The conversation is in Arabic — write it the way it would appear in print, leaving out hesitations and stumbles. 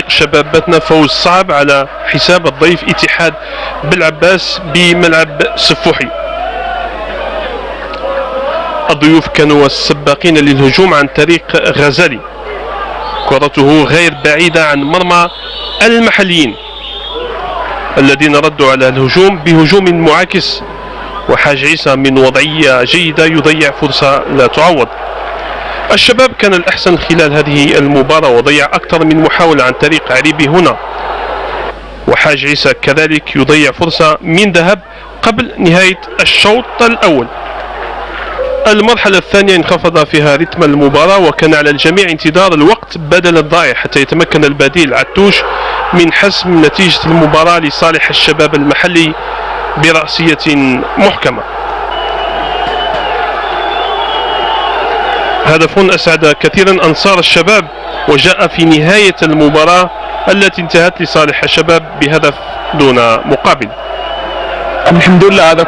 شبابتنا فوز صعب على حساب الضيف اتحاد بلعباس بملعب سفوحي. الضيوف كانوا السباقين للهجوم عن طريق غزالي، كرته غير بعيدة عن مرمى المحليين الذين ردوا على الهجوم بهجوم معاكس، وحاج عيسى من وضعية جيدة يضيع فرصة لا تعوض. الشباب كان الأحسن خلال هذه المباراة وضيع أكثر من محاولة عن طريق عريبي هنا، وحاج عيسى كذلك يضيع فرصة من ذهب قبل نهاية الشوط الأول. المرحلة الثانية انخفض فيها رتم المباراة، وكان على الجميع انتظار الوقت بدل الضائع حتى يتمكن البديل عتوش من حسم نتيجة المباراة لصالح الشباب المحلي برأسية محكمة. هدف أسعد كثيرا أنصار الشباب، وجاء في نهاية المباراة التي انتهت لصالح الشباب بهدف دون مقابل. الحمد لله. هذا